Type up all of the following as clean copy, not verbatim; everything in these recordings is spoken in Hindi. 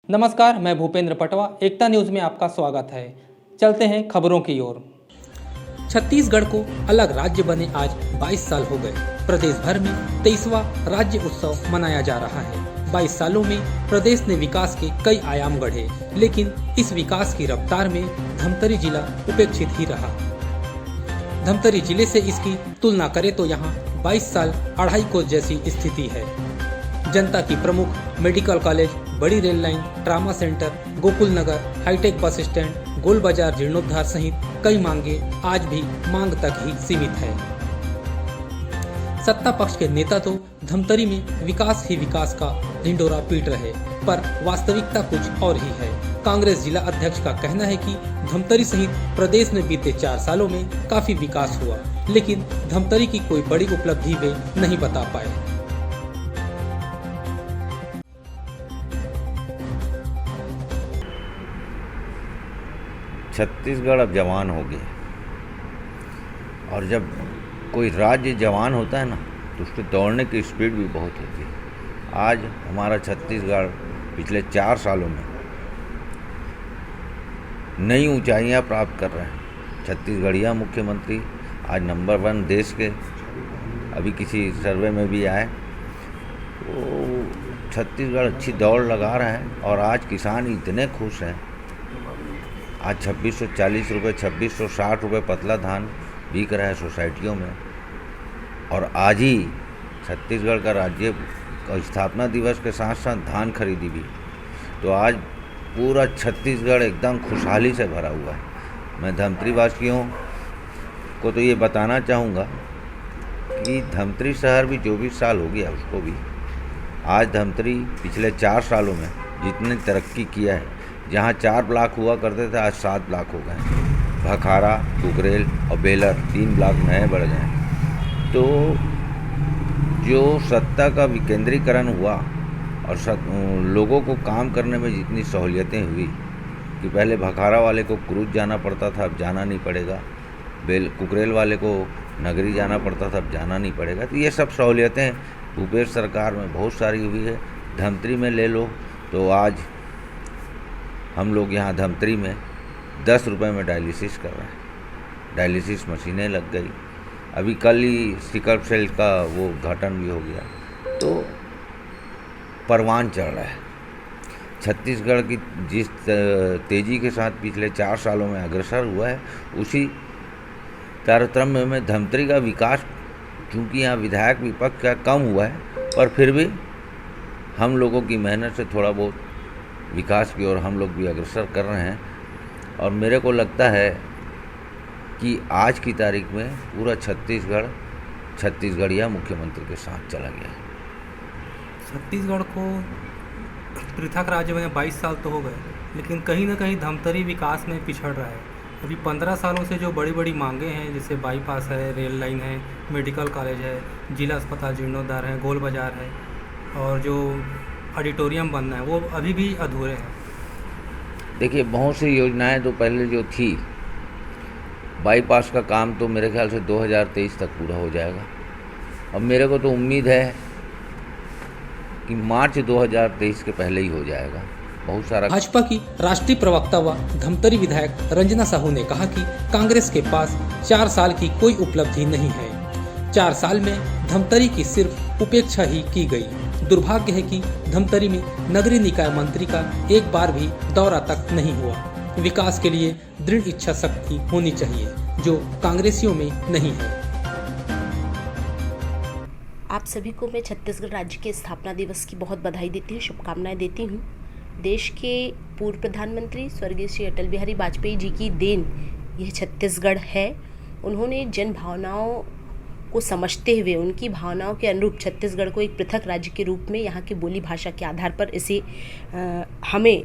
नमस्कार, मैं भूपेंद्र पटवा। एकता न्यूज़ में आपका स्वागत है। चलते हैं खबरों की ओर। छत्तीसगढ़ को अलग राज्य बने आज 22 साल हो गए। प्रदेश भर में 23वां राज्य उत्सव मनाया जा रहा है। 22 सालों में प्रदेश ने विकास के कई आयाम गढ़े, लेकिन इस विकास की रफ्तार में धमतरी जिला उपेक्षित ही रहा। धमतरी जिले से इसकी तुलना करें तो यहाँ 22 साल अढ़ाई कोस जैसी स्थिति है। जनता की प्रमुख मेडिकल कॉलेज, बड़ी rail line, trauma centre, Gokul Nagar, hitech bus stand, गोल बाजार जीर्णोद्धार सहित कई मांगे आज भी मांग तक ही सीमित है। सत्ता पक्ष के नेता तो धमतरी में विकास ही विकास का ढिंडोरा पीट रहे, पर वास्तविकता कुछ और ही है। कांग्रेस जिला अध्यक्ष का कहना है कि धमतरी सहित प्रदेश में बीते 4 सालों में काफी विकास हुआ, लेकिन धमतरी की कोई बड़ी उपलब्धि वे नहीं बता पाए। छत्तीसगढ़ अब जवान हो गया, और जब कोई राज्य जवान होता है ना, तो उसके दौड़ने की स्पीड भी बहुत होती है। आज हमारा छत्तीसगढ़ पिछले 4 सालों में नई ऊंचाइयां प्राप्त कर रहे हैं। छत्तीसगढ़िया मुख्यमंत्री आज नंबर 1 देश के, अभी किसी सर्वे में भी आए, तो छत्तीसगढ़ अच्छी दौड़ लगा रहा है। और आज किसान इतने खुश हैं। आज 2640 रुपये, 2660 रुपये पतला धान बिक रहा है सोसाइटियों में। और आज ही छत्तीसगढ़ का राज्य स्थापना दिवस के साथ साथ धान खरीदी भी। तो आज पूरा छत्तीसगढ़ एकदम खुशहाली से भरा हुआ है। मैं धमतरी वासियों को तो ये बताना चाहूँगा कि धमतरी शहर भी 24 साल हो गया उसको भी। आज धमतरी पिछले 4 सालों में जितनी तरक्की किया है, जहाँ 4 ब्लॉक हुआ करते थे आज 7 ब्लॉक हो गए। भखारा, कुकरेल और बेलर 3 ब्लॉक नए बढ़ गए। तो जो सत्ता का विकेंद्रीकरण हुआ और लोगों को काम करने में जितनी सहूलियतें हुई कि पहले भखारा वाले को क्रूज जाना पड़ता था, अब जाना नहीं पड़ेगा। कुकरेल वाले को नगरी जाना पड़ता था, अब जाना नहीं पड़ेगा। तो ये सब सहूलियतें भूपेश सरकार में बहुत सारी हुई है। धमतरी में ले लो तो आज हम लोग यहाँ धमतरी में 10 रुपये में डायलिसिस कर रहे हैं। डायलिसिस मशीनें लग गई। अभी कल ही सिकल सेल का वो उद्घाटन भी हो गया। तो परवान चढ़ रहा है। छत्तीसगढ़ की जिस तेज़ी के साथ पिछले 4 सालों में अग्रसर हुआ है, उसी तारतम्य में धमतरी का विकास, क्योंकि यहाँ विधायक विपक्ष का कम हुआ है, पर फिर भी हम लोगों की मेहनत से थोड़ा बहुत विकास की ओर हम लोग भी अग्रसर कर रहे हैं। और मेरे को लगता है कि आज की तारीख में पूरा छत्तीसगढ़ छत्तीसगढ़िया मुख्यमंत्री के साथ चला गया है। छत्तीसगढ़ को पृथक राज्य में 22 साल तो हो गए, लेकिन कहीं ना कहीं धमतरी विकास में पिछड़ रहा है। अभी 15 सालों से जो बड़ी बड़ी मांगे हैं, जैसे बाईपास है, रेल लाइन है, मेडिकल कॉलेज है, जिला अस्पताल जीर्णोद्धार है, गोल बाजार है, और जो ऑडिटोरियम बनना है, वो अभी भी अधूरे हैं। देखिए, बहुत सी योजनाएं तो पहले जो थी, बाईपास का काम तो मेरे ख्याल से 2023 तक पूरा हो जाएगा। अब मेरे को तो उम्मीद है कि मार्च 2023 के पहले ही हो जाएगा। बहुत सारा। भाजपा की राष्ट्रीय प्रवक्ता व धमतरी विधायक रंजना साहू ने कहा कि कांग्रेस के पास 4 साल की कोई उपलब्धि नहीं है। 4 साल में धमतरी की सिर्फ उपेक्षा ही की गई। दुर्भाग्य है कि धमतरी में नगरीय निकाय मंत्री का एक बार भी दौरा तक नहीं हुआ। विकास के लिए दृढ़ इच्छा शक्ति होनी चाहिए, जो कांग्रेसियों में नहीं है। आप सभी को मैं छत्तीसगढ़ राज्य के स्थापना दिवस की बहुत बधाई देती हूँ, शुभकामनाएं देती हूँ। देश के पूर्व प्रधानमंत्री स्वर्गीय श्री अटल बिहारी वाजपेयी जी की देन यह छत्तीसगढ़ है। उन्होंने जन भावनाओं को समझते हुए, उनकी भावनाओं के अनुरूप छत्तीसगढ़ को एक पृथक राज्य के रूप में यहाँ की बोली भाषा के आधार पर इसे हमें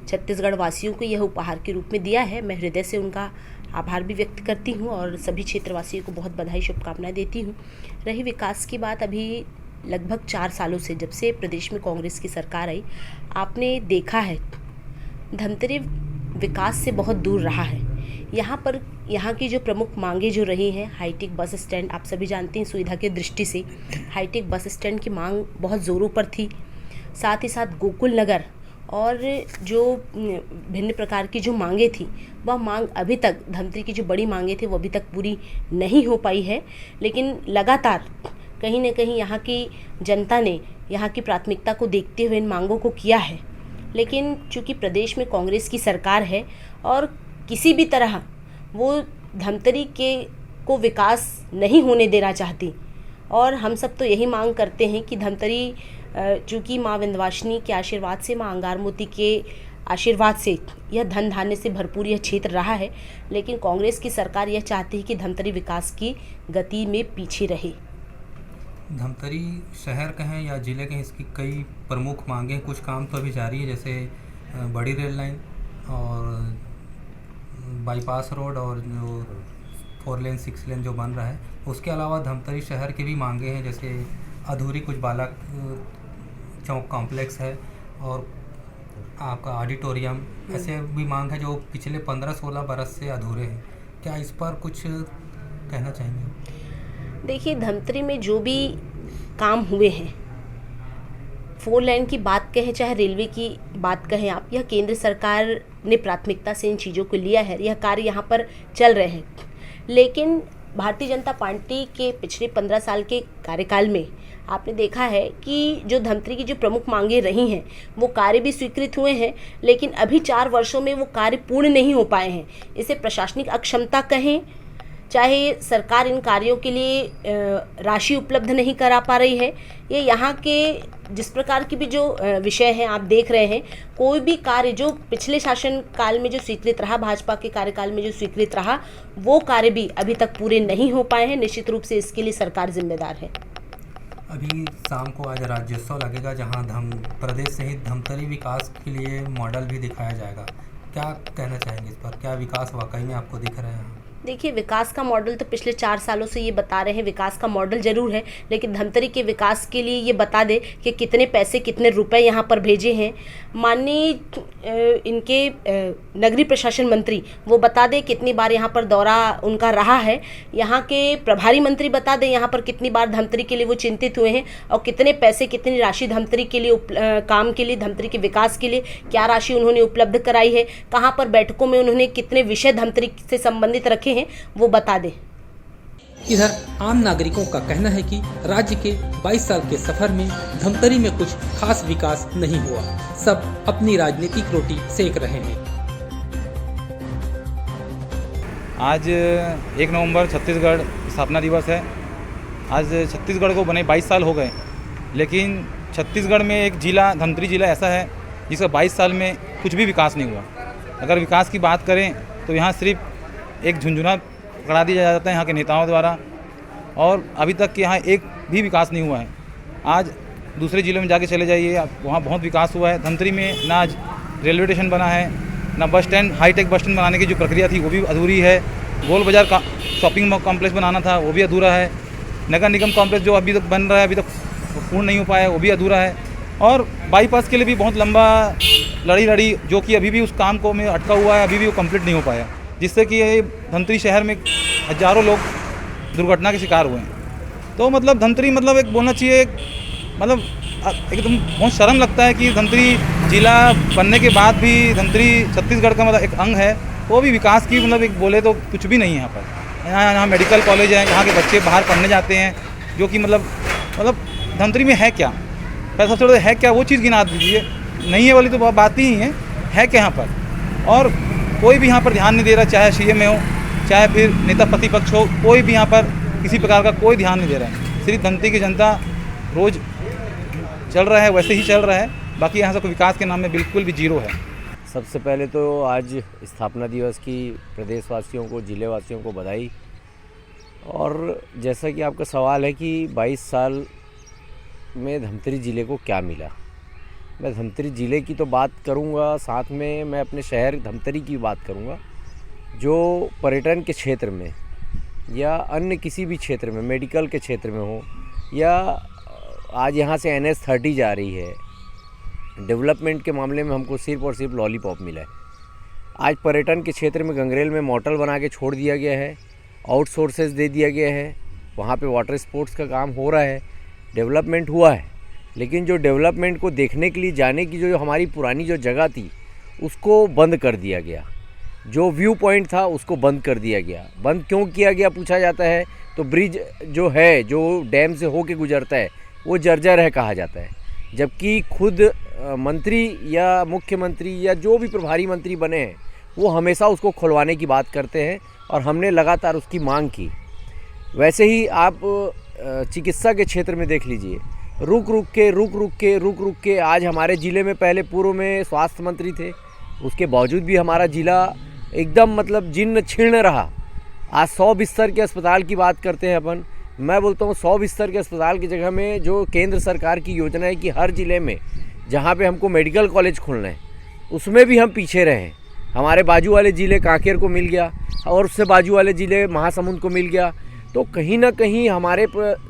छत्तीसगढ़ वासियों को यह उपहार के रूप में दिया है। मैं हृदय से उनका आभार भी व्यक्त करती हूँ और सभी क्षेत्रवासियों को बहुत बधाई, शुभकामनाएं देती हूँ। रही विकास की बात, अभी लगभग 4 सालों से जब से प्रदेश में कांग्रेस की सरकार आई, आपने देखा है धमतरी विकास से बहुत दूर रहा है। यहाँ की जो प्रमुख मांगे जो रही हैं, हाईटेक बस स्टैंड, आप सभी जानते हैं सुविधा की दृष्टि से हाईटेक बस स्टैंड की मांग बहुत ज़ोरों पर थी। साथ ही साथ गोकुल नगर और जो भिन्न प्रकार की जो मांगे थी, वह मांग अभी तक, धमतरी की जो बड़ी मांगे थी वो अभी तक पूरी नहीं हो पाई है। लेकिन लगातार कहीं न कहीं यहाँ की जनता ने यहाँ की प्राथमिकता को देखते हुए इन मांगों को किया है। लेकिन चूँकि प्रदेश में कांग्रेस की सरकार है और किसी भी तरह वो धमतरी को विकास नहीं होने देना चाहती, और हम सब तो यही मांग करते हैं कि धमतरी चूँकि माँ विंध्यवासिनी के आशीर्वाद से, माँ अंगारमोती के आशीर्वाद से यह धन धान्य से भरपूर यह क्षेत्र रहा है, लेकिन कांग्रेस की सरकार यह चाहती है कि धमतरी विकास की गति में पीछे रहे। धमतरी शहर कहें या ज़िले कहें, इसकी कई प्रमुख मांगें, कुछ काम तो अभी जारी है, जैसे बड़ी रेल लाइन और बाईपास रोड और जो 4 लेन 6 लेन जो बन रहा है। उसके अलावा धमतरी शहर की भी मांगे हैं, जैसे अधूरी कुछ बालक चौक कॉम्प्लेक्स है और आपका ऑडिटोरियम, ऐसे भी मांग है जो पिछले 15-16 बरस से अधूरे हैं। क्या इस पर कुछ कहना चाहेंगे? देखिए, धमतरी में जो भी काम हुए हैं, 4 लेन की बात कहें चाहे रेलवे की बात कहें आप, यह केंद्र सरकार ने प्राथमिकता से इन चीज़ों को लिया है, यह कार्य यहाँ पर चल रहे हैं। लेकिन भारतीय जनता पार्टी के पिछले 15 साल के कार्यकाल में आपने देखा है कि जो धमतरी की जो प्रमुख मांगे रही हैं वो कार्य भी स्वीकृत हुए हैं, लेकिन अभी 4 वर्षों में वो कार्य पूर्ण नहीं हो पाए हैं। इसे प्रशासनिक अक्षमता कहें, चाहे सरकार इन कार्यों के लिए राशि उपलब्ध नहीं करा पा रही है, ये यहाँ के जिस प्रकार की भी जो विषय हैं आप देख रहे हैं, कोई भी कार्य जो पिछले शासन काल में जो स्वीकृत रहा, भाजपा के कार्यकाल में जो स्वीकृत रहा, वो कार्य भी अभी तक पूरे नहीं हो पाए हैं। निश्चित रूप से इसके लिए सरकार जिम्मेदार है। अभी शाम को आज राज्योत्सव लगेगा, जहां प्रदेश सहित धमतरी विकास के लिए मॉडल भी दिखाया जाएगा। क्या कहना चाहेंगे इस पर? क्या विकास वाकई में आपको दिख रहा है? देखिए, विकास का मॉडल तो पिछले 4 सालों से ये बता रहे हैं, विकास का मॉडल जरूर है, लेकिन धमतरी के विकास के लिए ये बता दे कि कितने पैसे, कितने रुपए यहाँ पर भेजे हैं। माननीय इनके नगरीय प्रशासन मंत्री वो बता दे कितनी बार यहाँ पर दौरा उनका रहा है। यहाँ के प्रभारी मंत्री बता दें यहाँ पर कितनी बार धमतरी के लिए वो चिंतित हुए हैं और कितने पैसे, कितनी राशि धमतरी के लिए काम के लिए, धमतरी के विकास के लिए क्या राशि उन्होंने उपलब्ध कराई है, कहाँ पर बैठकों में उन्होंने कितने विषय धमतरी से संबंधित रखे हैं, वो बता दे। इधर आम नागरिकों का कहना है कि राज्य के 22 साल के सफर में धमतरी में कुछ खास विकास नहीं हुआ, सब अपनी राजनीतिक रोटी सेक रहे हैं। आज 1 नवंबर छत्तीसगढ़ स्थापना दिवस है। आज छत्तीसगढ़ को बने 22 साल हो गए, लेकिन छत्तीसगढ़ में एक जिला, धमतरी जिला ऐसा है जिसका 22 साल में कुछ भी विकास नहीं हुआ। अगर विकास की बात करें तो यहाँ सिर्फ एक झुंझुना पकड़ा दिया जाता है यहाँ के नेताओं द्वारा, और अभी तक यहाँ एक भी विकास नहीं हुआ है। आज दूसरे ज़िलों में जाके चले जाइए, वहाँ बहुत विकास हुआ है। धमतरी में ना आज रेलवे स्टेशन बना है, ना bus stand, hi tech bus stand बनाने की जो प्रक्रिया थी वो भी अधूरी है। गोल बाज़ार का शॉपिंग कॉम्प्लेक्स बनाना था वो भी अधूरा है। नगर निगम कॉम्प्लेक्स जो अभी तक बन रहा है, अभी तक पूर्ण नहीं हो पाया, वो भी अधूरा है। और बाईपास के लिए भी बहुत लंबा लड़ी जो कि अभी भी उस काम को में अटका हुआ है, अभी भी वो कंप्लीट नहीं हो पाया, जिससे कि ये धमतरी शहर में हज़ारों लोग दुर्घटना के शिकार हुए हैं। तो मतलब धमतरी, मतलब एक बोलना चाहिए, मतलब एकदम बहुत शर्म लगता है कि धमतरी जिला बनने के बाद भी धमतरी छत्तीसगढ़ का मतलब एक अंग है, वो भी विकास की मतलब एक बोले तो कुछ भी नहीं है यहाँ पर। यहाँ मेडिकल कॉलेज है, यहाँ के बच्चे बाहर पढ़ने जाते हैं, जो कि मतलब धमतरी में है क्या, पैसा थोड़ा है क्या, वो चीज़ गिना दीजिए। नहीं है वाली तो बात ही है क्या यहाँ पर। और कोई भी यहाँ पर ध्यान नहीं दे रहा, चाहे सीएम हो, चाहे फिर नेता प्रतिपक्ष हो, कोई भी यहाँ पर किसी प्रकार का कोई ध्यान नहीं दे रहा है। सिर्फ धमतरी की जनता रोज़ चल रहा है वैसे ही चल रहा है, बाकी यहाँ से कोई विकास के नाम में बिल्कुल भी जीरो है। सबसे पहले तो आज स्थापना दिवस की प्रदेशवासियों को, जिलेवासियों को बधाई। और जैसा कि आपका सवाल है कि 22 साल में धमतरी ज़िले को क्या मिला, मैं धमतरी ज़िले की तो बात करूंगा, साथ में मैं अपने शहर धमतरी की बात करूंगा, जो पर्यटन के क्षेत्र में या अन्य किसी भी क्षेत्र में, मेडिकल के क्षेत्र में हो, या आज यहाँ से NH 30 जा रही है, डेवलपमेंट के मामले में हमको सिर्फ और सिर्फ लॉलीपॉप मिला है। आज पर्यटन के क्षेत्र में गंगरेल में मोटल बना के छोड़ दिया गया है, आउटसोर्सेज दे दिया गया है, वहाँ पे वाटर स्पोर्ट्स का काम हो रहा है, डेवलपमेंट हुआ है, लेकिन जो डेवलपमेंट को देखने के लिए जाने की जो हमारी पुरानी जो जगह थी उसको बंद कर दिया गया। जो व्यू पॉइंट था उसको बंद कर दिया गया। बंद क्यों किया गया पूछा जाता है तो ब्रिज जो है, जो डैम से होके गुजरता है, वो जर्जर है कहा जाता है। जबकि खुद मंत्री या मुख्यमंत्री या जो भी प्रभारी मंत्री बने हैं वो हमेशा उसको खुलवाने की बात करते हैं और हमने लगातार उसकी मांग की। वैसे ही आप चिकित्सा के क्षेत्र में देख लीजिए, रुक रुक के आज हमारे ज़िले में, पहले पूर्व में स्वास्थ्य मंत्री थे, उसके बावजूद भी हमारा ज़िला एकदम मतलब जीर्ण शीर्ण रहा। आज 100 बिस्तर के अस्पताल की बात करते हैं अपन। मैं बोलता हूँ 100 बिस्तर के अस्पताल की जगह में जो केंद्र सरकार की योजना है कि हर ज़िले में जहाँ पे हमको मेडिकल कॉलेज खोलना है उसमें भी हम पीछे रहे। हमारे बाजू वाले ज़िले कांकेर को मिल गया और उससे बाजू वाले ज़िले महासमुंद को मिल गया। तो कहीं ना कहीं हमारे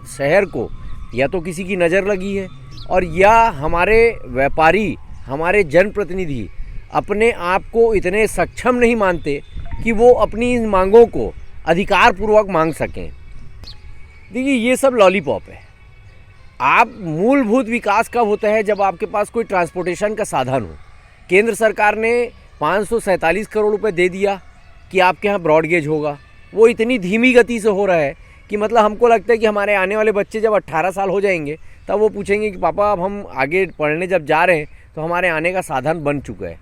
शहर को या तो किसी की नज़र लगी है और या हमारे व्यापारी, हमारे जनप्रतिनिधि अपने आप को इतने सक्षम नहीं मानते कि वो अपनी इन मांगों को अधिकार पूर्वक मांग सकें। देखिए ये सब लॉलीपॉप है। आप मूलभूत विकास कब होता है? जब आपके पास कोई ट्रांसपोर्टेशन का साधन हो। केंद्र सरकार ने 547 करोड़ रुपए दे दिया कि आपके यहाँ ब्रॉडगेज होगा। वो इतनी धीमी गति से हो रहा है कि मतलब हमको लगता है कि हमारे आने वाले बच्चे जब 18 साल हो जाएंगे तब वो पूछेंगे कि पापा अब हम आगे पढ़ने जब जा रहे हैं तो हमारे आने का साधन बन चुका है।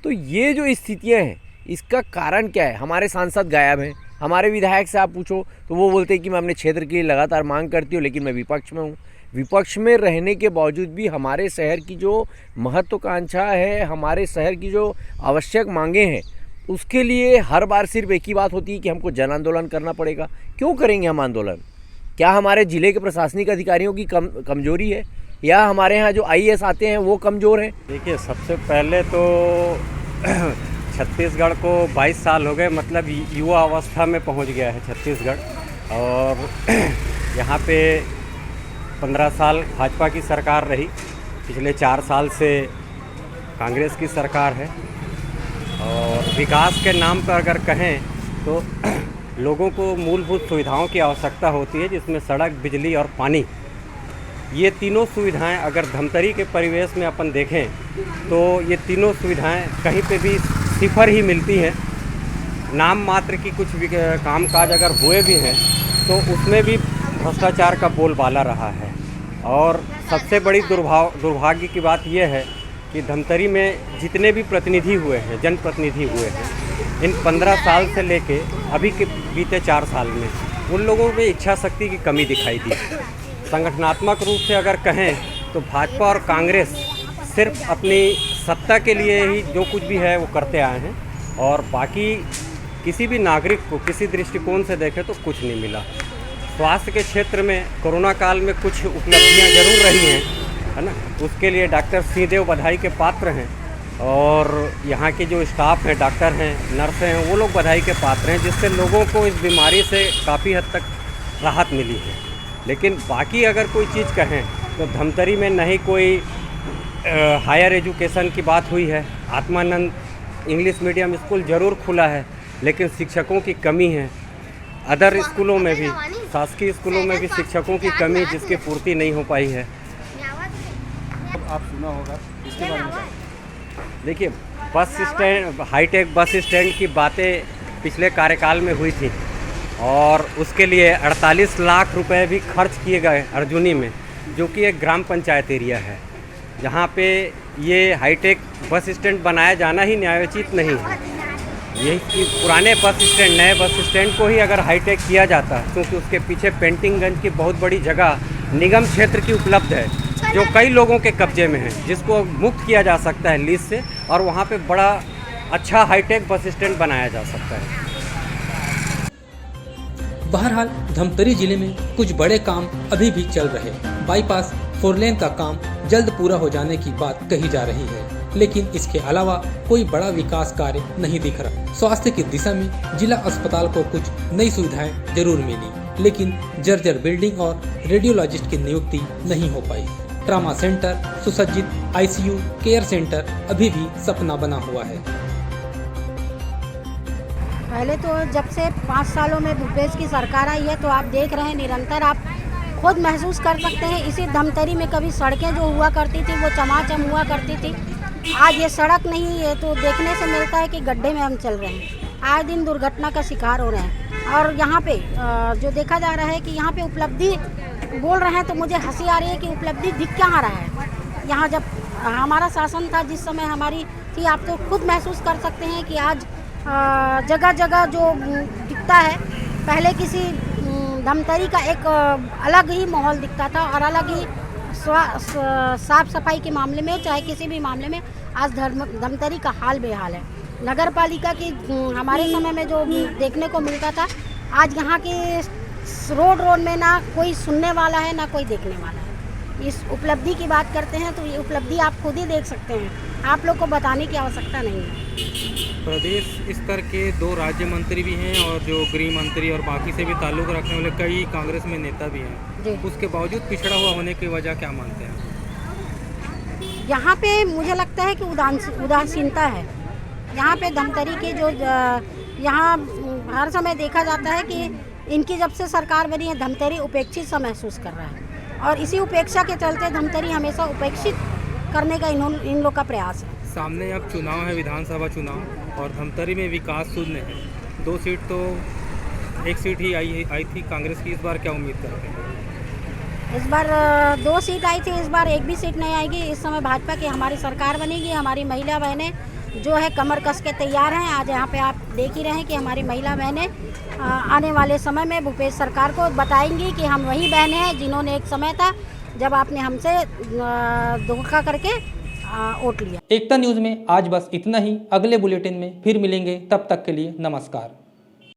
तो ये जो स्थितियाँ हैं इसका कारण क्या है? हमारे सांसद गायब हैं। हमारे विधायक से आप पूछो तो वो बोलते हैं कि मैं अपने क्षेत्र के लिए लगातार मांग करती हूँ, लेकिन मैं विपक्ष में हूँ। विपक्ष में रहने के बावजूद भी हमारे शहर की जो महत्वाकांक्षा है, हमारे शहर की जो आवश्यक मांगे हैं, उसके लिए हर बार सिर्फ एक ही बात होती है कि हमको जन आंदोलन करना पड़ेगा। क्यों करेंगे हम आंदोलन? क्या हमारे ज़िले के प्रशासनिक अधिकारियों की कमजोरी है या हमारे यहाँ जो IAS आते हैं वो कमज़ोर हैं? देखिए, सबसे पहले तो छत्तीसगढ़ को 22 साल हो गए, मतलब युवा अवस्था में पहुंच गया है छत्तीसगढ़। और यहाँ पे 15 साल भाजपा की सरकार रही, पिछले 4 साल से कांग्रेस की सरकार है। और विकास के नाम पर अगर कहें तो लोगों को मूलभूत सुविधाओं की आवश्यकता होती है, जिसमें सड़क, बिजली और पानी, ये तीनों सुविधाएं अगर धमतरी के परिवेश में अपन देखें तो ये तीनों सुविधाएं कहीं पे भी सिफर ही मिलती हैं। नाम मात्र की कुछ भी कामकाज अगर हुए भी हैं तो उसमें भी भ्रष्टाचार का बोलबाला रहा है। और सबसे बड़ी दुर्भाग्य की बात यह है कि धमतरी में जितने भी प्रतिनिधि हुए हैं, जनप्रतिनिधि हुए हैं, इन 15 साल से लेके अभी के बीते 4 साल में उन लोगों में इच्छा शक्ति की कमी दिखाई दी। संगठनात्मक रूप से अगर कहें तो भाजपा और कांग्रेस सिर्फ अपनी सत्ता के लिए ही जो कुछ भी है वो करते आए हैं, और बाकी किसी भी नागरिक को किसी दृष्टिकोण से देखें तो कुछ नहीं मिला। स्वास्थ्य के क्षेत्र में कोरोना काल में कुछ उपलब्धियां जरूर रही हैं, है ना, उसके लिए डॉक्टर सिंहदेव बधाई के पात्र हैं, और यहाँ के जो स्टाफ हैं, डॉक्टर हैं, नर्सें हैं, वो लोग बधाई के पात्र हैं, जिससे लोगों को इस बीमारी से काफ़ी हद तक राहत मिली है। लेकिन बाकी अगर कोई चीज़ कहें तो धमतरी में नहीं कोई हायर एजुकेशन की बात हुई है। आत्मानंद इंग्लिश मीडियम स्कूल ज़रूर खुला है, लेकिन शिक्षकों की कमी है। अदर स्कूलों में भी, शासकीय स्कूलों में भी शिक्षकों की कमी, जिसकी पूर्ति नहीं हो पाई है। आप सुना होगा इसके बारे में? देखिए, bus stand, hi tech bus stand की बातें पिछले कार्यकाल में हुई थी, और उसके लिए 48 लाख रुपए भी खर्च किए गए अर्जुनी में, जो कि एक ग्राम पंचायत एरिया है, जहाँ पे ये हाईटेक बस स्टैंड बनाया जाना ही न्यायोचित नहीं है। यही कि पुराने बस स्टैंड, नए बस स्टैंड को ही अगर हाईटेक किया जाता, क्योंकि उसके पीछे पेंटिंगगंज की बहुत बड़ी जगह निगम क्षेत्र की उपलब्ध है, जो कई लोगों के कब्जे में है, जिसको मुक्त किया जा सकता है लीज से, और वहाँ पे बड़ा अच्छा हाईटेक बस स्टैंड बनाया जा सकता है। बहरहाल धमतरी जिले में कुछ बड़े काम अभी भी चल रहे। बाईपास 4 लेन का काम जल्द पूरा हो जाने की बात कही जा रही है, लेकिन इसके अलावा कोई बड़ा विकास कार्य नहीं दिख रहा। स्वास्थ्य की दिशा में जिला अस्पताल को कुछ नई सुविधाएं जरूर मिली, लेकिन जर्जर बिल्डिंग और रेडियोलॉजिस्ट की नियुक्ति नहीं हो पाई। ट्रामा सेंटर, सुसज्जित ICU, केयर सेंटर अभी भी सपना बना हुआ है। पहले तो जब से 5 सालों में भूपेश की सरकार आई है तो आप देख रहे हैं निरंतर आप खुद महसूस कर सकते हैं। इसी धमतरी में कभी सड़कें जो हुआ करती थी वो चमाचम हुआ करती थी, आज ये सड़क नहीं है, तो देखने से मिलता है कि गड्ढे में हम चल रहे हैं, आए दिन दुर्घटना का शिकार हो रहे हैं। और यहाँ पे जो देखा जा रहा है कि यहाँ पे उपलब्धि बोल रहे हैं तो मुझे हंसी आ रही है कि उपलब्धि दिख क्या रहा है। यहाँ जब हमारा शासन था, जिस समय हमारी थी, आप तो खुद महसूस कर सकते हैं कि आज जगह जगह जो दिखता है, पहले किसी धमतरी का एक अलग ही माहौल दिखता था और अलग ही साफ सफाई के मामले में, चाहे किसी भी मामले में, आज धमतरी का हाल बेहाल है। नगर पालिका की हमारे समय में जो देखने को मिलता था, आज यहाँ के रोड में ना कोई सुनने वाला है ना कोई देखने वाला है। इस उपलब्धि की बात करते हैं तो ये उपलब्धि आप खुद ही देख सकते हैं, आप लोग को बताने की आवश्यकता नहीं है। प्रदेश स्तर के 2 राज्य मंत्री भी हैं और जो गृह मंत्री और बाकी से भी ताल्लुक़ रखने वाले कई कांग्रेस में नेता भी हैं, उसके बावजूद पिछड़ा हुआ होने की वजह क्या मानते हैं? यहाँ पे मुझे लगता है कि उदासीनता है। यहाँ पे धमतरी के जो यहाँ हर समय देखा जाता है कि इनकी जब से सरकार बनी है, धमतरी उपेक्षित सा महसूस कर रहा है और इसी उपेक्षा के चलते धमतरी हमेशा उपेक्षित करने का इन लोग का प्रयास है। सामने अब चुनाव है, विधानसभा चुनाव, और धमतरी में विकास शून्य है। 2 सीट तो 1 सीट ही आई थी कांग्रेस की, इस बार क्या उम्मीद करते हैं? इस बार 2 सीट आई थी, इस बार 1 भी सीट नहीं आएगी। इस समय भाजपा की हमारी सरकार बनेगी। हमारी महिला बहनें जो है कमर कस के तैयार हैं। आज यहाँ पे आप देख ही रहे हैं कि हमारी महिला बहनें आने वाले समय में भूपेश सरकार को बताएंगी कि हम वही बहनें हैं जिन्होंने एक समय था जब आपने हमसे धोखा करके वोट लिया। एकता न्यूज़ में आज बस इतना ही। अगले बुलेटिन में फिर मिलेंगे, तब तक के लिए नमस्कार।